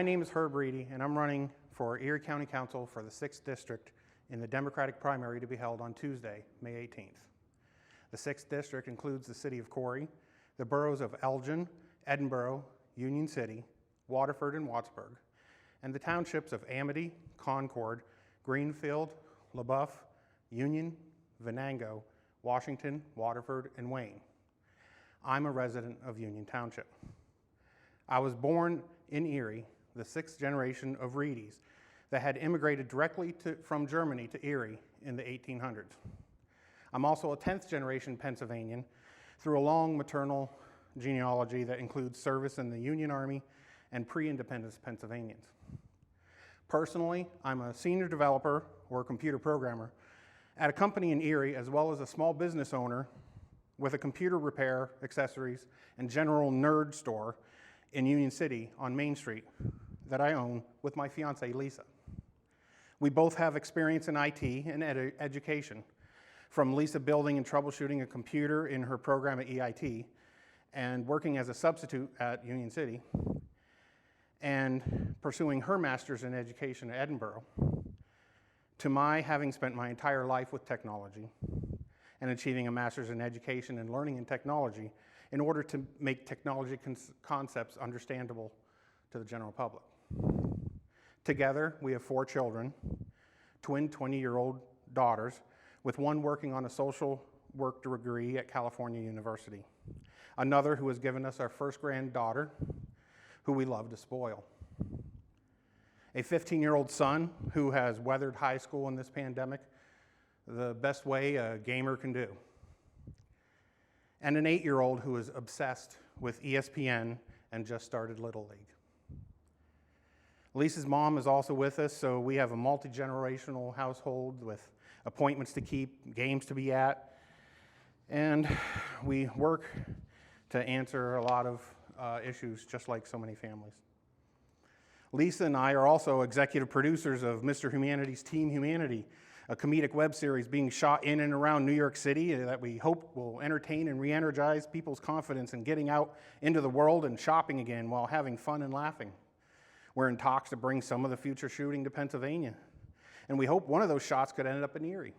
My name is Herb Riede, and I'm running for Erie County Council for the 6th District in the Democratic primary to be held on Tuesday, May 18th. The 6th District includes the city of Corey, the boroughs of Elgin, Edinboro, Union City, Waterford, and Wattsburg, and the townships of Amity, Concord, Greenfield, LaBeouf, Union, Venango, Washington, Waterford, and Wayne. I'm a resident of Union Township. I was born in Erie, the 6th generation of Riedes that had immigrated directly from Germany to Erie in the 1800s. I'm also a 10th generation Pennsylvanian through a long maternal genealogy that includes service in the Union Army and pre-independence Pennsylvanians. Personally, I'm a senior developer or computer programmer at a company in Erie, as well as a small business owner with a computer repair, accessories, and general nerd store in Union City on Main Street that I own with my fiancée, Lisa. We both have experience in IT and education, from Lisa building and troubleshooting a computer in her program at EIT and working as a substitute at Union City, and pursuing her master's in education at Edinboro, to my having spent my entire life with technology and achieving a master's in education and learning in technology in order to make technology concepts understandable to the general public. Together, we have 4 children, twin 20-year-old daughters, with one working on a social work degree at California University, another who has given us our first granddaughter, who we love to spoil, a 15-year-old son who has weathered high school in this pandemic the best way a gamer can do, and an 8-year-old who is obsessed with ESPN and just started Little League. Lisa's mom is also with us, so we have a multi-generational household with appointments to keep, games to be at, and we work to answer a lot of issues just like so many families. Lisa and I are also executive producers of Mr. Humanity's Team Humanity, a comedic web series being shot in and around New York City that we hope will entertain and re-energize people's confidence in getting out into the world and shopping again while having fun and laughing. We're in talks to bring some of the future shooting to Pennsylvania, and we hope one of those shots could end up in Erie.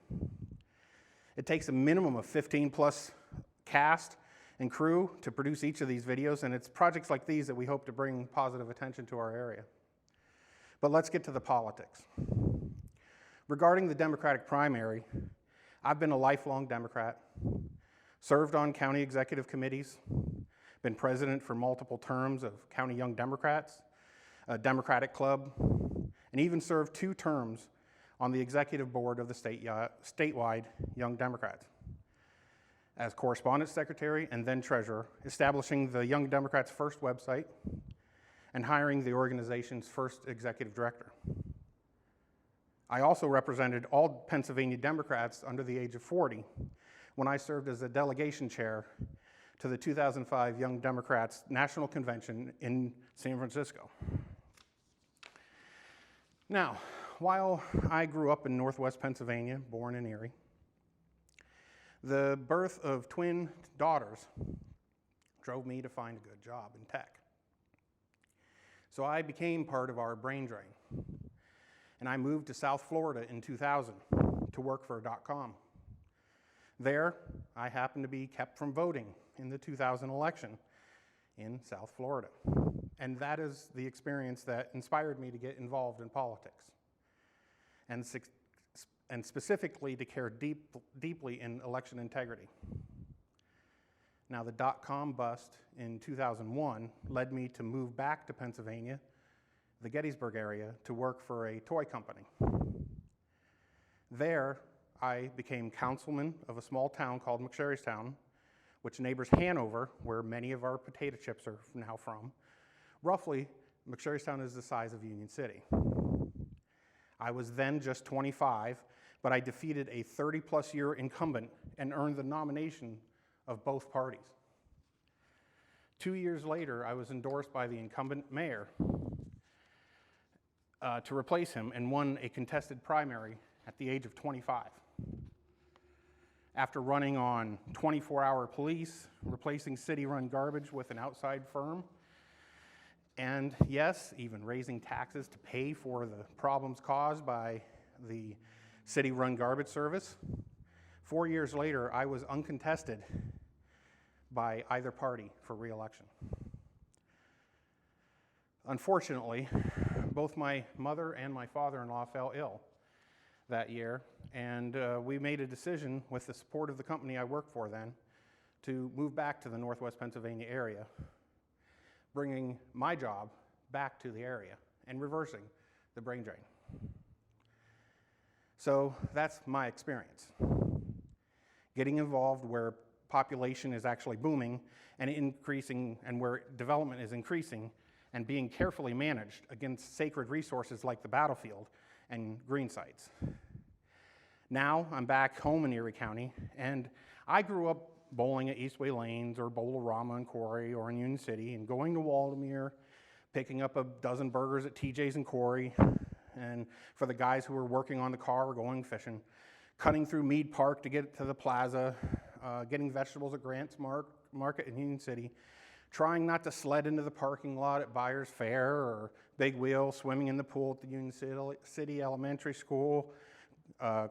It takes a minimum of 15+ cast and crew to produce each of these videos, and it's projects like these that we hope to bring positive attention to our area. But let's get to the politics. Regarding the Democratic primary, I've been a lifelong Democrat, served on county executive committees, been president for multiple terms of County Young Democrats, a Democratic club, and even served 2 terms on the executive board of the statewide Young Democrats as correspondence secretary and then treasurer, establishing the Young Democrats' first website and hiring the organization's first executive director. I also represented all Pennsylvania Democrats under the age of 40 when I served as a delegation chair to the 2005 Young Democrats National Convention in San Francisco. Now, while I grew up in Northwest Pennsylvania, born in Erie, the birth of twin daughters drove me to find a good job in tech. So I became part of our brain drain, and I moved to South Florida in 2000 to work for .com. There, I happened to be kept from voting in the 2000 election in South Florida. And that is the experience that inspired me to get involved in politics, and specifically to care deeply in election integrity. Now, the .com bust in 2001 led me to move back to Pennsylvania, the Gettysburg area, to work for a toy company. There, I became councilman of a small town called McSherrystown, which neighbors Hanover, where many of our potato chips are now from. Roughly, McSherrystown is the size of Union City. I was then just 25, but I defeated a 30+ year incumbent and earned the nomination of both parties. 2 years later, I was endorsed by the incumbent mayor to replace him and won a contested primary at the age of 25. After running on 24-hour police, replacing city-run garbage with an outside firm, And yes, even raising taxes to pay for the problems caused by the city-run garbage service. 4 years later, I was uncontested by either party for re-election. Unfortunately, both my mother and my father-in-law fell ill that year, and we made a decision with the support of the company I worked for then to move back to the Northwest Pennsylvania area, bringing my job back to the area and reversing the brain drain. So that's my experience. Getting involved where population is actually booming and increasing, and where development is increasing, and being carefully managed against sacred resources like the battlefield and green sites. Now I'm back home in Erie County, and I grew up bowling at Eastway Lanes or Bowl-O-Rama in Corey or in Union City, and going to Waldemere, picking up a dozen burgers at TJ's in Corey, and for the guys who were working on the car or going fishing, cutting through Mead Park to get to the plaza, getting vegetables at Grant's Market in Union City, trying not to sled into the parking lot at Byers Fair or Big Wheel, swimming in the pool at the Union City Elementary School,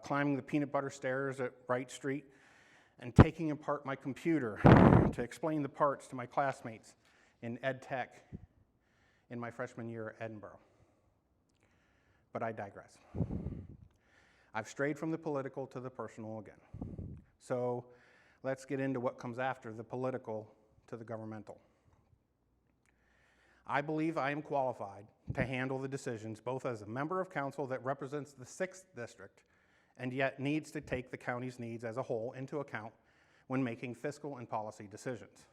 climbing the peanut butter stairs at Wright Street, and taking apart my computer to explain the parts to my classmates in Ed Tech in my freshman year at Edinburgh. But I digress. I've strayed from the political to the personal again. So let's get into what comes after the political to the governmental. I believe I am qualified to handle the decisions both as a member of council that represents the 6th district and yet needs to take the county's needs as a whole into account when making fiscal and policy decisions.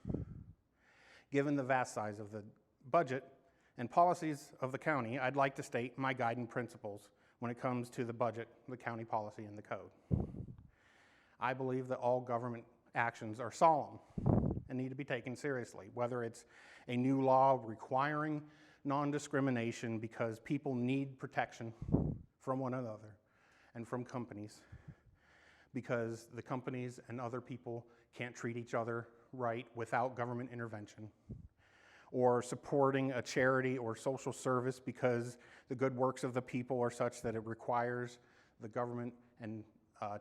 Given the vast size of the budget and policies of the county, I'd like to state my guiding principles when it comes to the budget, the county policy, and the code. I believe that all government actions are solemn and need to be taken seriously, whether it's a new law requiring non-discrimination because people need protection from one another and from companies, because the companies and other people can't treat each other right without government intervention, or supporting a charity or social service because the good works of the people are such that it requires the government and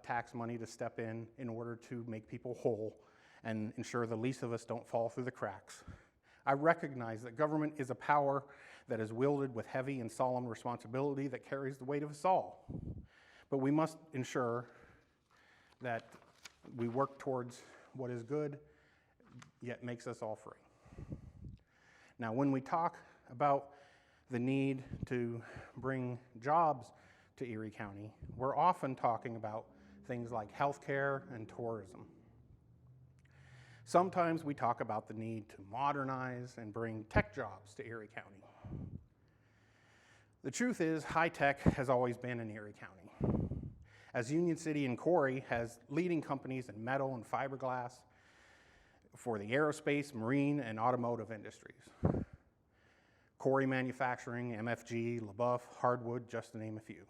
tax money to step in order to make people whole and ensure the least of us don't fall through the cracks. I recognize that government is a power that is wielded with heavy and solemn responsibility that carries the weight of us all. But we must ensure that we work towards what is good, yet makes us all free. Now, when we talk about the need to bring jobs to Erie County, we're often talking about things like healthcare and tourism. Sometimes we talk about the need to modernize and bring tech jobs to Erie County. The truth is, high tech has always been in Erie County, as Union City and Corey has leading companies in metal and fiberglass for the aerospace, marine, and automotive industries. Corey Manufacturing, MFG, LaBeouf, Hardwood, just to name a few.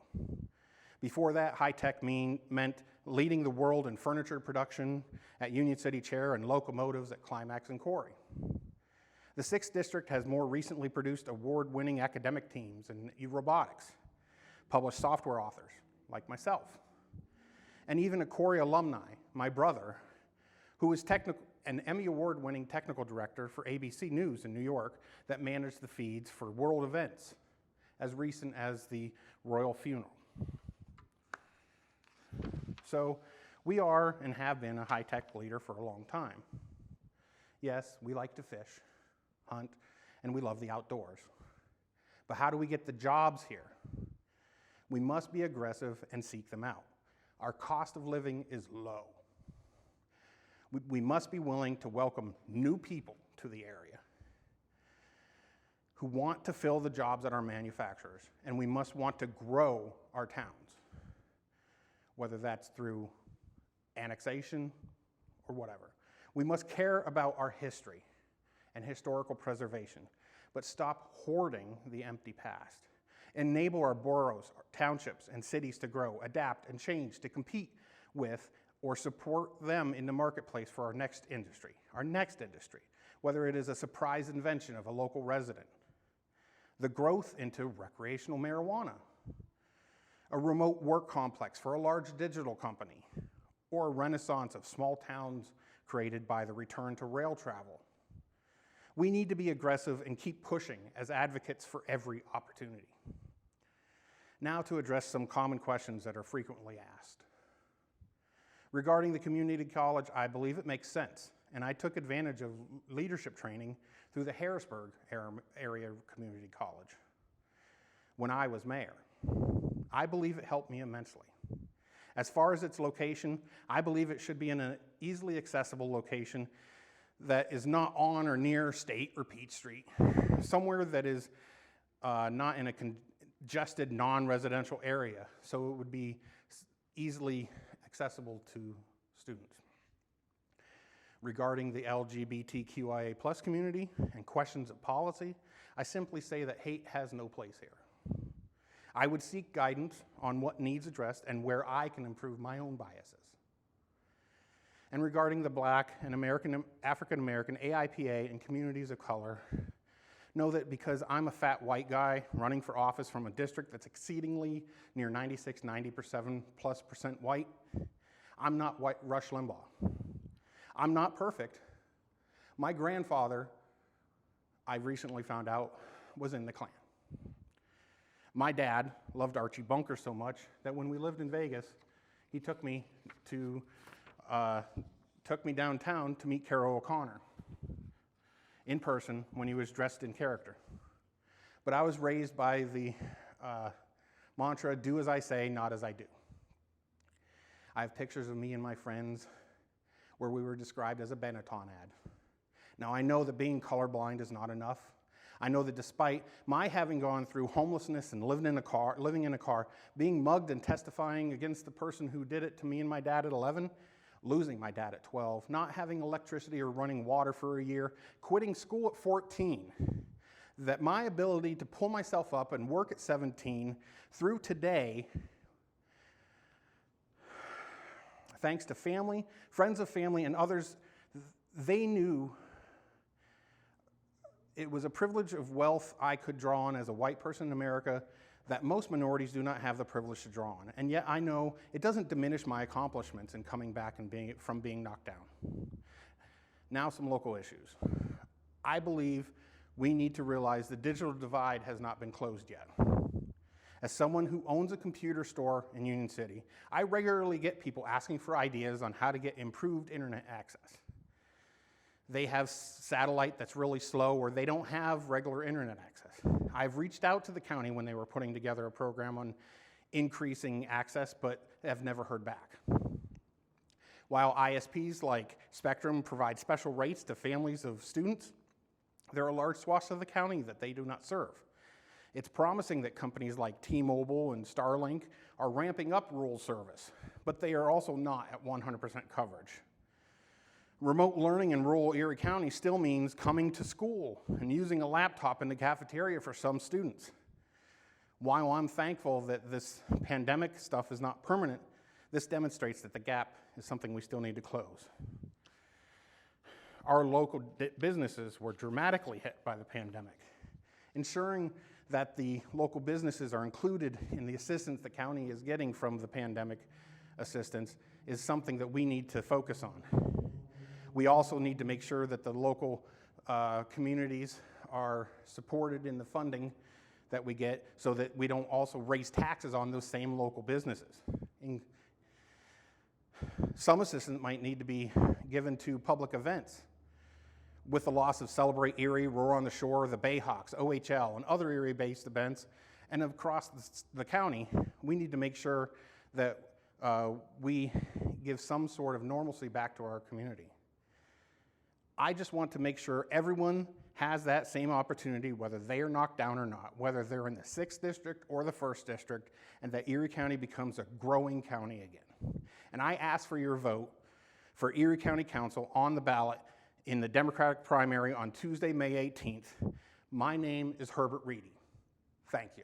Before that, high-tech meant leading the world in furniture production at Union City Chair and locomotives at Climax and Corey. The 6th District has more recently produced award-winning academic teams in robotics, published software authors like myself, and even a Corey alumni, my brother, who was an Emmy Award-winning technical director for ABC News in New York that managed the feeds for world events as recent as the royal funeral. So we are and have been a high-tech leader for a long time. Yes, we like to fish, hunt, and we love the outdoors. But how do we get the jobs here? We must be aggressive and seek them out. Our cost of living is low. We must be willing to welcome new people to the area who want to fill the jobs at our manufacturers, and we must want to grow our towns, whether that's through annexation or whatever. We must care about our history and historical preservation, but stop hoarding the empty past. Enable our boroughs, our townships, and cities to grow, adapt, and change to compete with or support them in the marketplace for our next industry, whether it is a surprise invention of a local resident, the growth into recreational marijuana, a remote work complex for a large digital company, or a renaissance of small towns created by the return to rail travel. We need to be aggressive and keep pushing as advocates for every opportunity. Now to address some common questions that are frequently asked. Regarding the community college, I believe it makes sense, and I took advantage of leadership training through the Harrisburg area community college when I was mayor. I believe it helped me immensely. As far as its location, I believe it should be in an easily accessible location that is not on or near State or Peach Street, somewhere that is not in a congested non-residential area, so it would be easily accessible to students. Regarding the LGBTQIA+ community and questions of policy, I simply say that hate has no place here. I would seek guidance on what needs addressed and where I can improve my own biases. And regarding the Black and African American, AIPA, and communities of color, know that because I'm a fat white guy running for office from a district that's exceedingly near 96, 97+% white, I'm not white Rush Limbaugh. I'm not perfect. My grandfather, I recently found out, was in the Klan. My dad loved Archie Bunker so much that when we lived in Vegas, he took me downtown to meet Carol O'Connor in person when he was dressed in character. But I was raised by the mantra, do as I say, not as I do. I have pictures of me and my friends where we were described as a Benetton ad. Now I know that being colorblind is not enough. I know that despite my having gone through homelessness and living in a car, being mugged and testifying against the person who did it to me and my dad at 11, losing my dad at 12, not having electricity or running water for a year, quitting school at 14, that my ability to pull myself up and work at 17 through today, thanks to family, friends of family, and others, they knew it was a privilege of wealth I could draw on as a white person in America that most minorities do not have the privilege to draw on. And yet I know it doesn't diminish my accomplishments in coming back and from being knocked down. Now some local issues. I believe we need to realize the digital divide has not been closed yet. As someone who owns a computer store in Union City, I regularly get people asking for ideas on how to get improved internet access. They have satellite that's really slow, or they don't have regular internet access. I've reached out to the county when they were putting together a program on increasing access, but have never heard back. While ISPs like Spectrum provide special rates to families of students, there are large swaths of the county that they do not serve. It's promising that companies like T-Mobile and Starlink are ramping up rural service, but they are also not at 100% coverage. Remote learning in rural Erie County still means coming to school and using a laptop in the cafeteria for some students. While I'm thankful that this pandemic stuff is not permanent, this demonstrates that the gap is something we still need to close. Our local businesses were dramatically hit by the pandemic. Ensuring that the local businesses are included in the assistance the county is getting from the pandemic assistance is something that we need to focus on. We also need to make sure that the local communities are supported in the funding that we get so that we don't also raise taxes on those same local businesses. Some assistance might need to be given to public events. With the loss of Celebrate Erie, Roar on the Shore, the Bayhawks, OHL, and other Erie-based events, and across the county, we need to make sure that we give some sort of normalcy back to our community. I just want to make sure everyone has that same opportunity, whether they are knocked down or not, whether they're in the 6th district or the 1st district, and that Erie County becomes a growing county again. And I ask for your vote for Erie County Council on the ballot in the Democratic primary on Tuesday, May 18th. My name is Herbert Riede. Thank you.